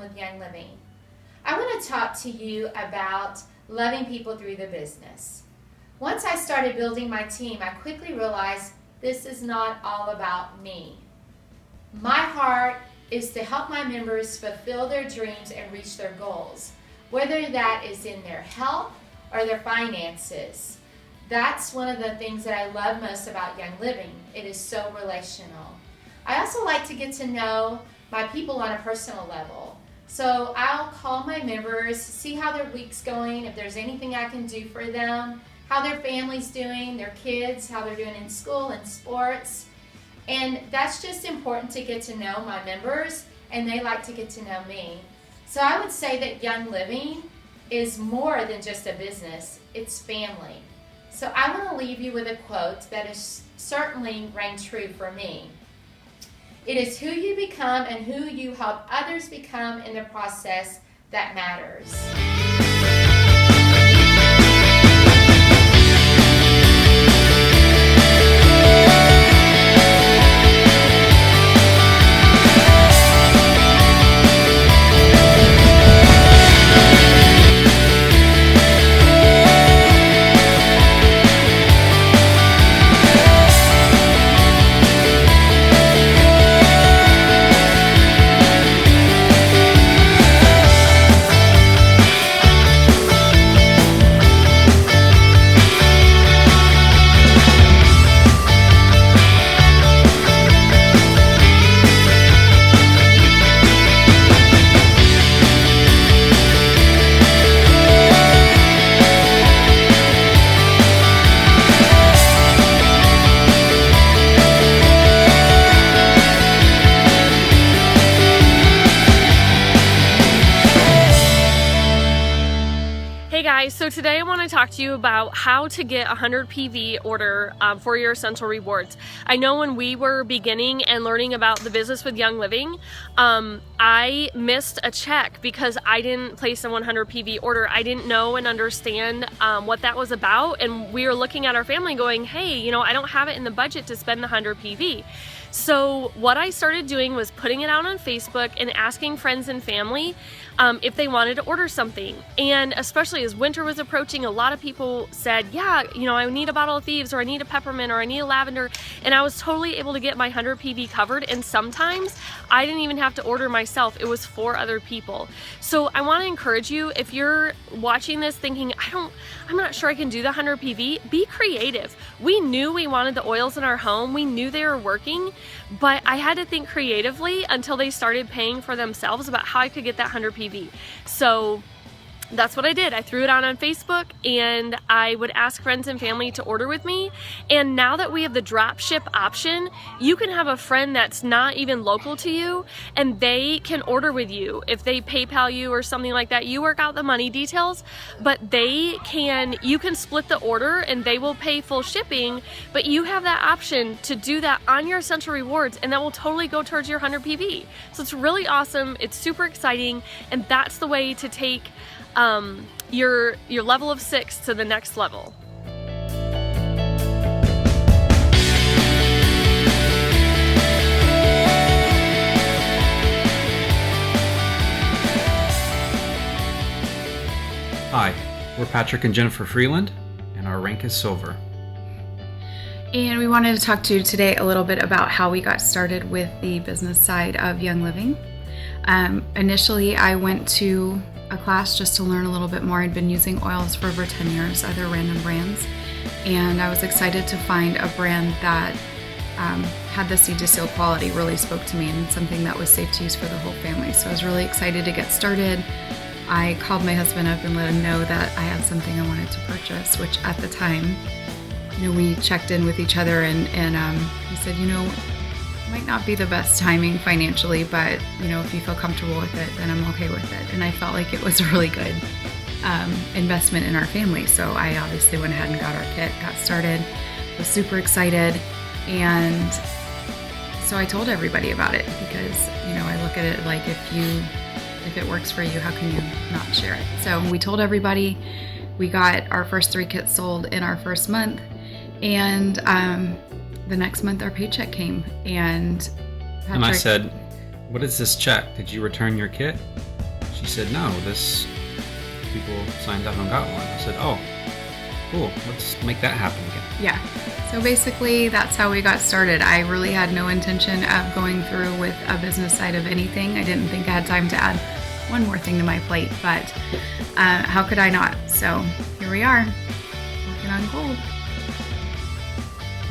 with Young Living. I want to talk to you about loving people through the business. Once I started building my team, I quickly realized this is not all about me. My heart is to help my members fulfill their dreams and reach their goals, whether that is in their health or their finances. That's one of the things that I love most about Young Living. It is so relational. I also like to get to know my people on a personal level. So I'll call my members, see how their week's going, if there's anything I can do for them, how their family's doing, their kids, how they're doing in school and sports. And that's just important to get to know my members, and they like to get to know me. So I would say that Young Living is more than just a business, it's family. So I want to leave you with a quote that is certainly rang true for me. It is who you become and who you help others become in the process that matters. So today I want to talk to you about how to get a 100 PV order for your Essential Rewards. I know when we were beginning and learning about the business with Young Living, I missed a check because I didn't place a 100 PV order. I didn't know and understand what that was about, and we were looking at our family going, hey, you know, I don't have it in the budget to spend the 100 PV. So what I started doing was putting it out on Facebook and asking friends and family if they wanted to order something. And especially as winter was approaching, a lot of people said, yeah, you know, I need a bottle of Thieves, or I need a peppermint, or I need a lavender. And I was totally able to get my 100 PV covered. And sometimes I didn't even have to order myself. It was for other people. So I want to encourage you, if you're watching this thinking, I'm not sure I can do the 100 PV, be creative. We knew we wanted the oils in our home. We knew they were working, but I had to think creatively until they started paying for themselves about how I could get that 100 PV. So that's what I did. I threw it out on Facebook, and I would ask friends and family to order with me. And now that we have the drop ship option, you can have a friend that's not even local to you, and they can order with you. If they PayPal you or something like that, you work out the money details, but you can split the order and they will pay full shipping, but you have that option to do that on your Essential Rewards, and that will totally go towards your 100 PV. So it's really awesome. It's super exciting, and that's the way to take your level of 6 to the next level. Hi, we're Patrick and Jennifer Freeland, and our rank is silver. And we wanted to talk to you today a little bit about how we got started with the business side of Young Living. Initially, I went to a class just to learn a little bit more. I'd been using oils for over 10 years, other random brands, and I was excited to find a brand that had the seed to seal quality really spoke to me, and something that was safe to use for the whole family. So I was really excited to get started. I called my husband up and let him know that I had something I wanted to purchase, which at the time, we checked in with each other, and he said, it might not be the best timing financially, but if you feel comfortable with it, then I'm okay with it. And I felt like it was a really good investment in our family. So I obviously went ahead and got our kit, got started, was super excited. And so I told everybody about it because, I look at it like if it works for you, how can you not share it? So we told everybody. We got our first 3 kits sold in our first month, and the next month our paycheck came, and Patrick, and I said, what is this check? Did you return your kit? She said, no, this people signed up and got one. I said, oh, cool, let's make that happen again. Yeah. So basically, that's how we got started. I really had no intention of going through with a business side of anything. I didn't think I had time to add one more thing to my plate, but how could I not? So here we are, working on gold.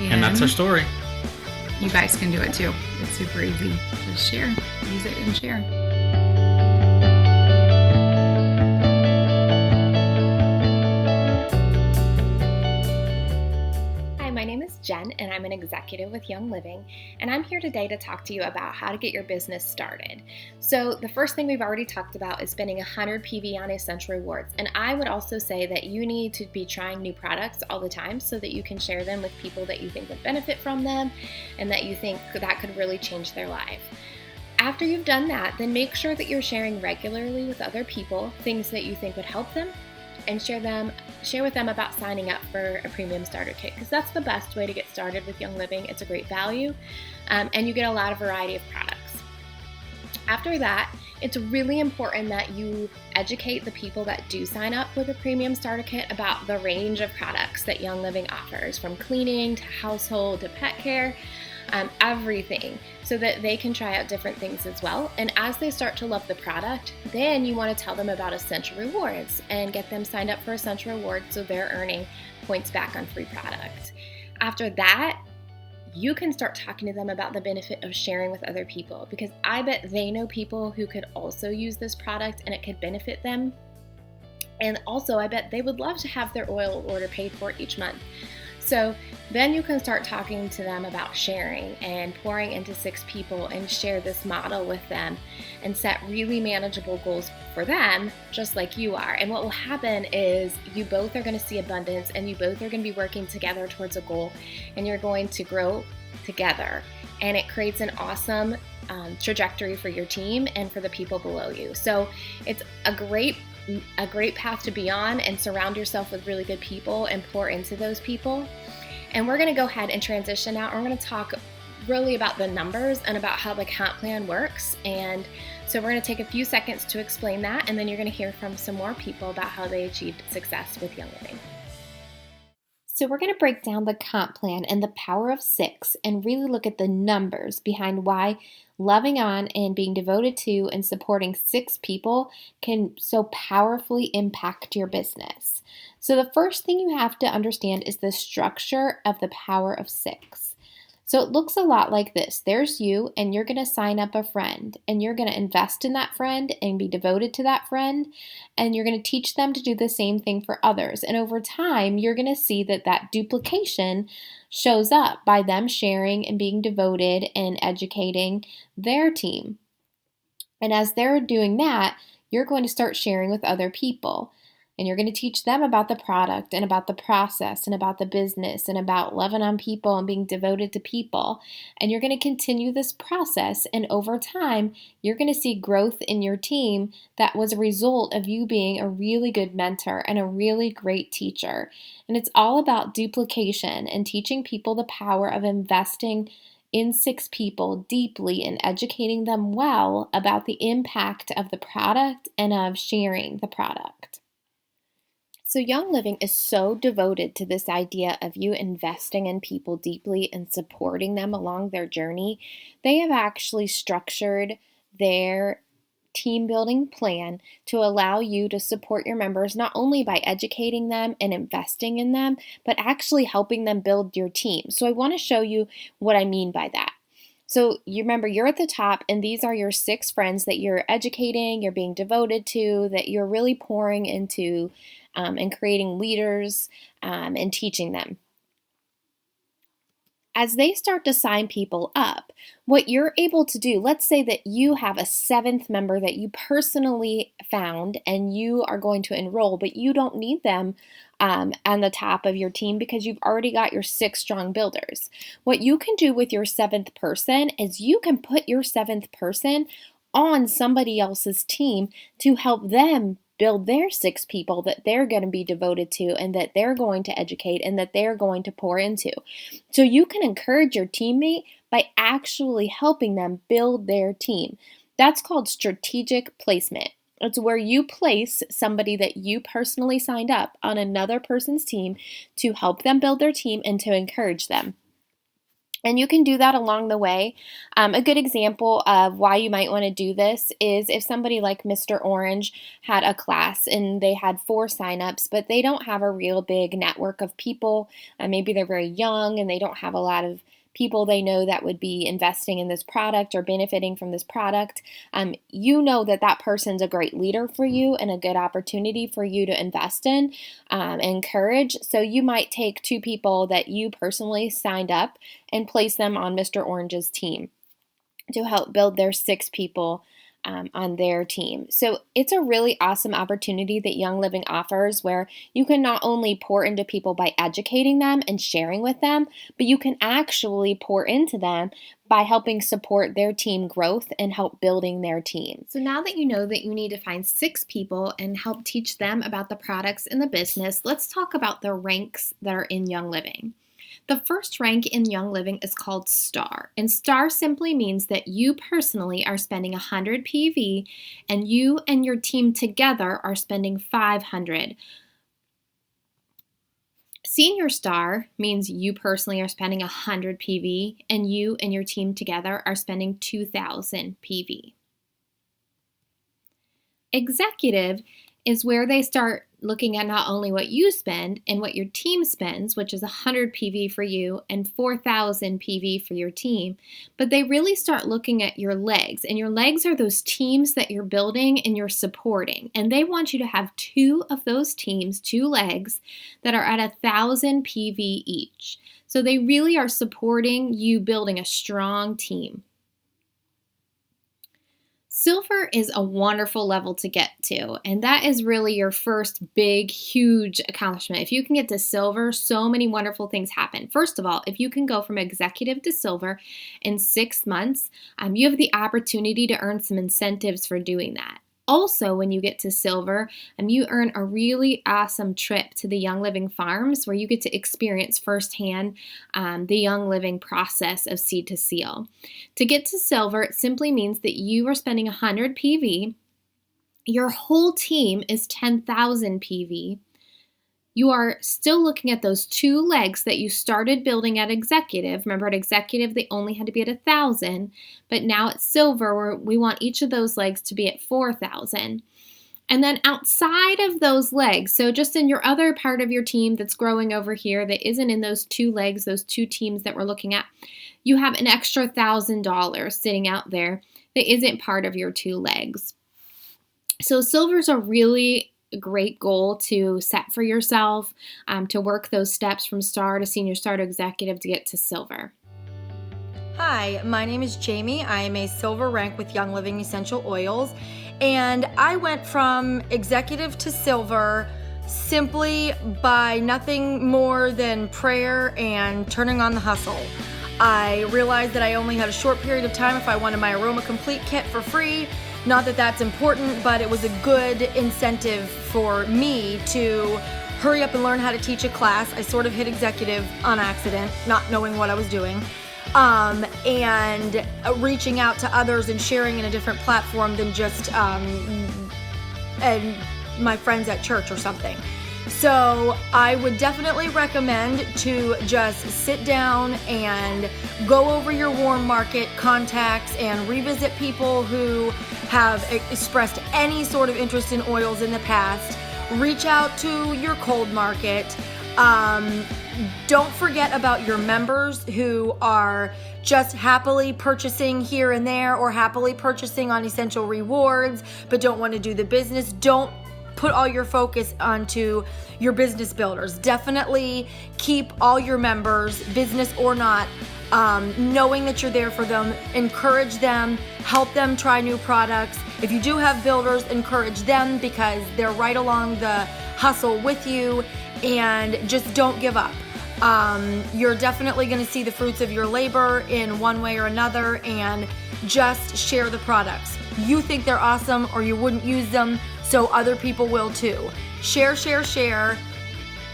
And that's our story. You guys can do it too. It's super easy. Just share, use it and share. My name is Jen, and I'm an executive with Young Living, and I'm here today to talk to you about how to get your business started. So the first thing we've already talked about is spending 100 PV on Essential Rewards, and I would also say that you need to be trying new products all the time so that you can share them with people that you think would benefit from them and that you think that could really change their life. After you've done that, then make sure that you're sharing regularly with other people things that you think would help them, and share with them about signing up for a premium starter kit, because that's the best way to get started with Young Living. It's a great value, and you get a lot of variety of products. After that, it's really important that you educate the people that do sign up with a premium starter kit about the range of products that Young Living offers, from cleaning to household to pet care, everything, so that they can try out different things as well. And as they start to love the product, then you want to tell them about Essential Rewards and get them signed up for Essential Rewards so they're earning points back on free product. After that, you can start talking to them about the benefit of sharing with other people, because I bet they know people who could also use this product and it could benefit them. And also, I bet they would love to have their oil order paid for each month. So then you can start talking to them about sharing and pouring into 6 people and share this model with them and set really manageable goals for them, just like you are. And what will happen is you both are going to see abundance, and you both are going to be working together towards a goal, and you're going to grow together. And it creates an awesome trajectory for your team and for the people below you. So it's a great path to be on, and surround yourself with really good people and pour into those people. And we're going to go ahead and transition now. We're going to talk really about the numbers and about how the comp plan works. And so we're going to take a few seconds to explain that, and then you're going to hear from some more people about how they achieved success with Young Living. So we're going to break down the comp plan and the power of 6 and really look at the numbers behind why loving on and being devoted to and supporting 6 people can so powerfully impact your business. So the first thing you have to understand is the structure of the power of 6. So it looks a lot like this. There's you, and you're going to sign up a friend, and you're going to invest in that friend and be devoted to that friend, and you're going to teach them to do the same thing for others. And over time, you're going to see that duplication shows up by them sharing and being devoted and educating their team. And as they're doing that, you're going to start sharing with other people. And you're going to teach them about the product and about the process and about the business and about loving on people and being devoted to people. And you're going to continue this process. And over time, you're going to see growth in your team that was a result of you being a really good mentor and a really great teacher. And it's all about duplication and teaching people the power of investing in 6 people deeply and educating them well about the impact of the product and of sharing the product. So Young Living is so devoted to this idea of you investing in people deeply and supporting them along their journey. They have actually structured their team building plan to allow you to support your members not only by educating them and investing in them, but actually helping them build your team. So I want to show you what I mean by that. So you remember, you're at the top, and these are your 6 friends that you're educating, you're being devoted to, that you're really pouring into and creating leaders and teaching them. As they start to sign people up, what you're able to do, let's say that you have a 7th member that you personally found and you are going to enroll, but you don't need them on the top of your team because you've already got your 6 strong builders. What you can do with your 7th person is you can put your 7th person on somebody else's team to help them build their 6 people that they're going to be devoted to and that they're going to educate and that they're going to pour into. So you can encourage your teammate by actually helping them build their team. That's called strategic placement. It's where you place somebody that you personally signed up on another person's team to help them build their team and to encourage them. And you can do that along the way. A good example of why you might want to do this is if somebody like Mr. Orange had a class and they had 4 signups, but they don't have a real big network of people. Maybe they're very young and they don't have a lot of people they know that would be investing in this product or benefiting from this product. You know that person's a great leader for you and a good opportunity for you to invest in, encourage. So you might take 2 people that you personally signed up and place them on Mr. Orange's team to help build their 6 people on their team. So it's a really awesome opportunity that Young Living offers, where you can not only pour into people by educating them and sharing with them, but you can actually pour into them by helping support their team growth and help building their team. So now that you know that you need to find 6 people and help teach them about the products in the business, let's talk about the ranks that are in Young Living. The first rank in Young Living is called Star, and Star simply means that you personally are spending 100 PV and you and your team together are spending 500. Senior Star means you personally are spending 100 PV and you and your team together are spending 2,000 PV. Executive is where they start looking at not only what you spend and what your team spends, which is 100 PV for you and 4,000 PV for your team, but they really start looking at your legs. And your legs are those teams that you're building and you're supporting. And they want you to have 2 of those teams, 2 legs, that are at 1,000 PV each. So they really are supporting you building a strong team. Silver is a wonderful level to get to, and that is really your first big, huge accomplishment. If you can get to silver, so many wonderful things happen. First of all, if you can go from executive to silver in 6 months, you have the opportunity to earn some incentives for doing that. Also, when you get to silver, you earn a really awesome trip to the Young Living farms where you get to experience firsthand the Young Living process of seed to seal. To get to silver, it simply means that you are spending 100 PV. Your whole team is 10,000 PV. You are still looking at those 2 legs that you started building at executive. Remember, at executive, they only had to be at 1,000, but now at silver, we want each of those legs to be at 4,000. And then outside of those legs, so just in your other part of your team that's growing over here that isn't in those 2 legs, those 2 teams that we're looking at, you have an extra $1,000 sitting out there that isn't part of your 2 legs. So silver's a really great goal to set for yourself, to work those steps from star to senior star to executive to get to silver. Hi, my name is Jamie. I am a silver rank with Young Living Essential Oils, and I went from executive to silver simply by nothing more than prayer and turning on the hustle. I realized that I only had a short period of time if I wanted my Aroma Complete kit for free. Not that that's important, but it was a good incentive for me to hurry up and learn how to teach a class. I sort of hit executive on accident, not knowing what I was doing, and reaching out to others and sharing in a different platform than just and my friends at church or something. So I would definitely recommend to just sit down and go over your warm market contacts and revisit people who have expressed any sort of interest in oils in the past. Reach out to your cold market. Don't forget about your members who are just happily purchasing here and there or happily purchasing on Essential Rewards but don't want to do the business. Don't put all your focus onto your business builders. Definitely keep all your members, business or not, knowing that you're there for them. Encourage them, help them try new products. If you do have builders, encourage them because they're right along the hustle with you, and just don't give up. You're definitely going to see the fruits of your labor in one way or another, and just share the products. You think they're awesome or you wouldn't use them, so other people will too. Share, share, share.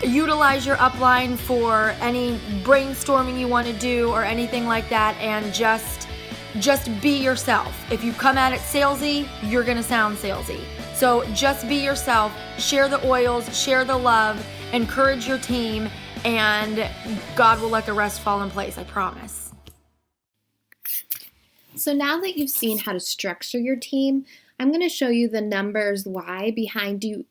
Utilize your upline for any brainstorming you want to do or anything like that, and just be yourself. If you come at it salesy, you're going to sound salesy. So So just be yourself, share the oils, share the love, encourage your team, and God will let the rest fall in place, I promise. So now that you've seen how to structure your team, I'm going to show you the numbers why behind you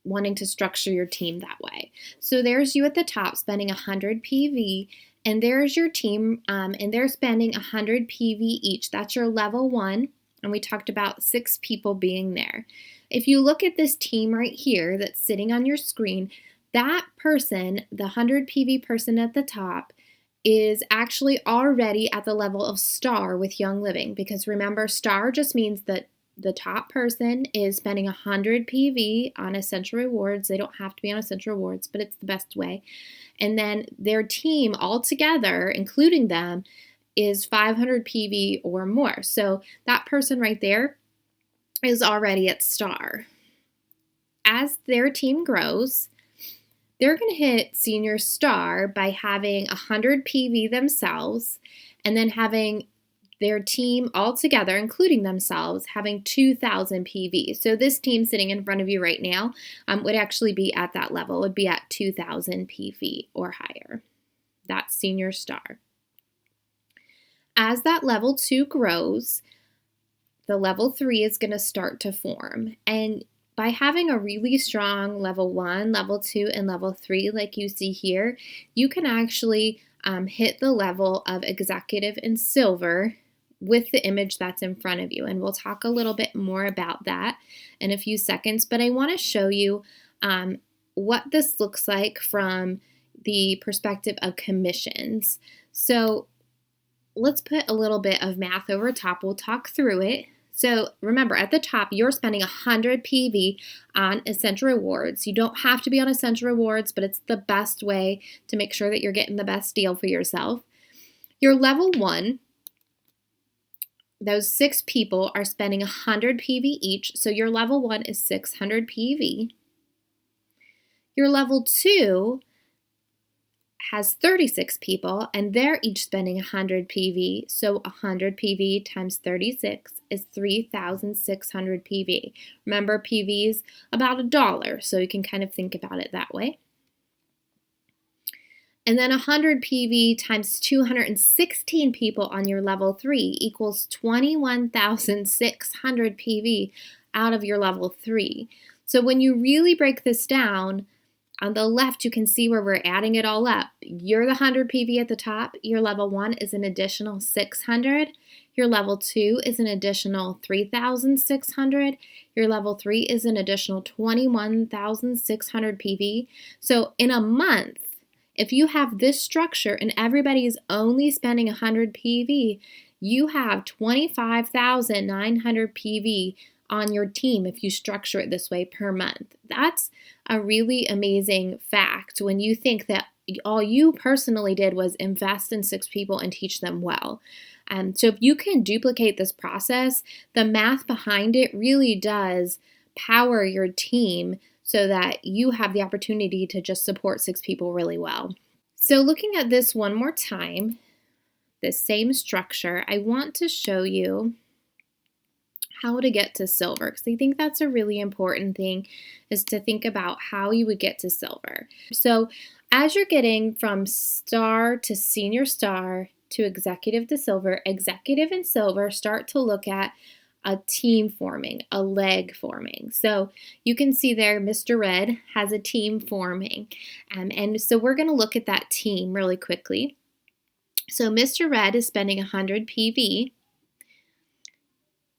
wanting to structure your team that way. So there's you at the top spending 100 PV, and there's your team, and they're spending 100 PV each. That's your level 1, and we talked about 6 people being there. If you look at this team right here that's sitting on your screen, that person, the 100 PV person at the top, is actually already at the level of star with Young Living, because remember, star just means that the top person is spending 100 PV on Essential Rewards. They don't have to be on Essential Rewards, but it's the best way. And then their team altogether, including them, is 500 PV or more. So that person right there is already at star. As their team grows, they're going to hit senior star by having 100 PV themselves, and then having their team all together, including themselves, having 2,000 PV. So this team sitting in front of you right now would actually be at that level, would be at 2,000 PV or higher. That's senior star. As that level 2 grows, the level 3 is going to start to form. And by having a really strong level 1, level 2, and level 3 like you see here, you can actually hit the level of executive and silver with the image that's in front of you. And we'll talk a little bit more about that in a few seconds, but I want to show you what this looks like from the perspective of commissions. So let's put a little bit of math over top. We'll talk through it. So remember, at the top, you're spending 100 PV on Essential Rewards. You don't have to be on Essential Rewards, but it's the best way to make sure that you're getting the best deal for yourself. Your level 1, those 6 people are spending 100 PV each, so your level 1 is 600 PV. Your level 2 has 36 people, and they're each spending 100 PV, so 100 PV times 36 is 3,600 PV. Remember, PV is about $1, so you can kind of think about it that way. And then 100 PV times 216 people on your level 3 equals 21,600 PV out of your level 3. So when you really break this down, on the left, you can see where we're adding it all up. You're the 100 PV at the top. Your level 1 is an additional 600. Your level 2 is an additional 3,600. Your level 3 is an additional 21,600 PV. So in a month, if you have this structure and everybody is only spending 100 PV, you have 25,900 PV on your team if you structure it this way per month. That's a really amazing fact when you think that all you personally did was invest in 6 people and teach them well. So if you can duplicate this process, the math behind it really does power your team so that you have the opportunity to just support 6 people really well. So looking at this one more time, the same structure, I want to show you how to get to silver, because I think that's a really important thing, is to think about how you would get to silver. So as you're getting from star to senior star to executive to silver, executive and silver start to look at a team forming, a leg forming. So you can see there Mr. Red has a team forming. And so we're going to look at that team really quickly. So Mr. Red is spending 100 PV.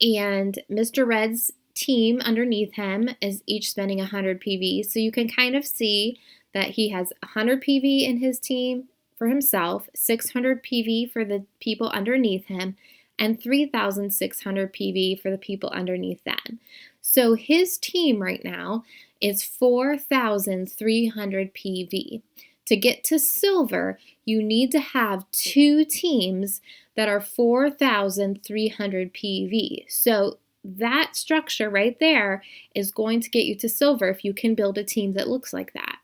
And Mr. Red's team underneath him is each spending 100 PV. So you can kind of see that he has 100 PV in his team for himself, 600 PV for the people underneath him, and 3,600 PV for the people underneath them. So his team right now is 4,300 PV. To get to silver, you need to have 2 teams that are 4,300 PV. So that structure right there is going to get you to silver if you can build a team that looks like that.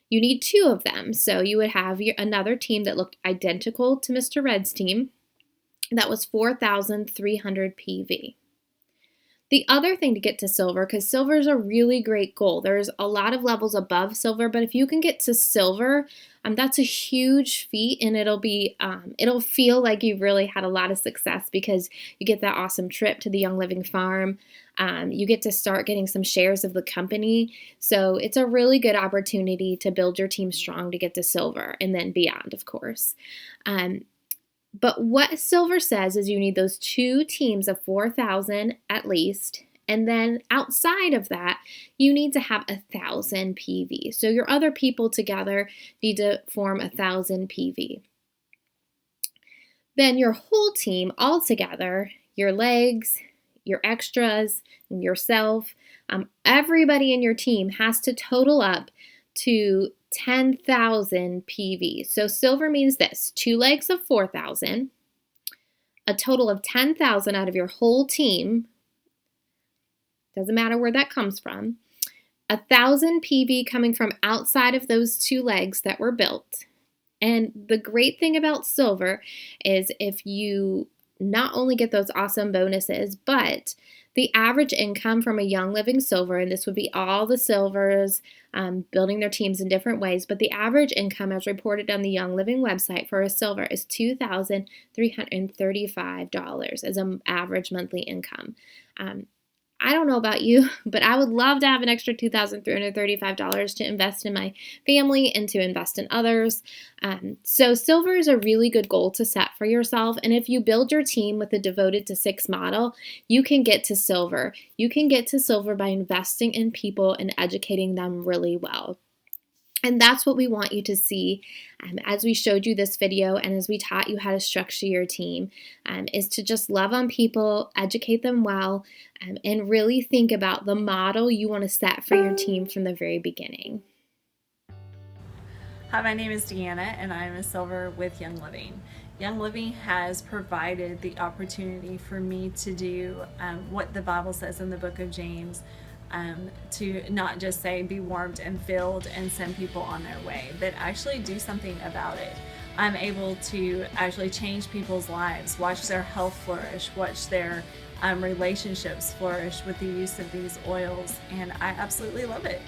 You need 2 of them. So you would have another team that looked identical to Mr. Red's team that was 4,300 PV. The other thing to get to silver, because silver is a really great goal. There's a lot of levels above silver, but if you can get to silver, that's a huge feat, and it'll feel like you've really had a lot of success because you get that awesome trip to the Young Living farm. You get to start getting some shares of the company. So it's a really good opportunity to build your team strong to get to silver and then beyond, of course. But what silver says is you need those 2 teams of 4,000 at least. And then outside of that, you need to have 1,000 PV. So your other people together need to form 1,000 PV. Then your whole team all together, your legs, your extras, yourself, everybody in your team has to total up to 10,000 PV. So silver means this: 2 legs of 4,000, a total of 10,000 out of your whole team. Doesn't matter where that comes from. 1,000 PV coming from outside of those 2 legs that were built. And the great thing about silver is if you not only get those awesome bonuses, but the average income from a Young Living Silver, and this would be all the silvers building their teams in different ways, but the average income as reported on the Young Living website for a silver is $2,335 as an average monthly income. I don't know about you, but I would love to have an extra $2,335 to invest in my family and to invest in others. So silver is a really good goal to set for yourself. And if you build your team with a devoted to 6 model, you can get to silver. You can get to silver by investing in people and educating them really well. And that's what we want you to see as we showed you this video and as we taught you how to structure your team, is to just love on people, educate them well, and really think about the model you want to set for your team from the very beginning. Hi, my name is Deanna and I'm a silver with Young Living. Young Living has provided the opportunity for me to do what the Bible says in the book of James, to not just say be warmed and filled and send people on their way, but actually do something about it. I'm able to actually change people's lives, watch their health flourish, watch their relationships flourish with the use of these oils, and I absolutely love it.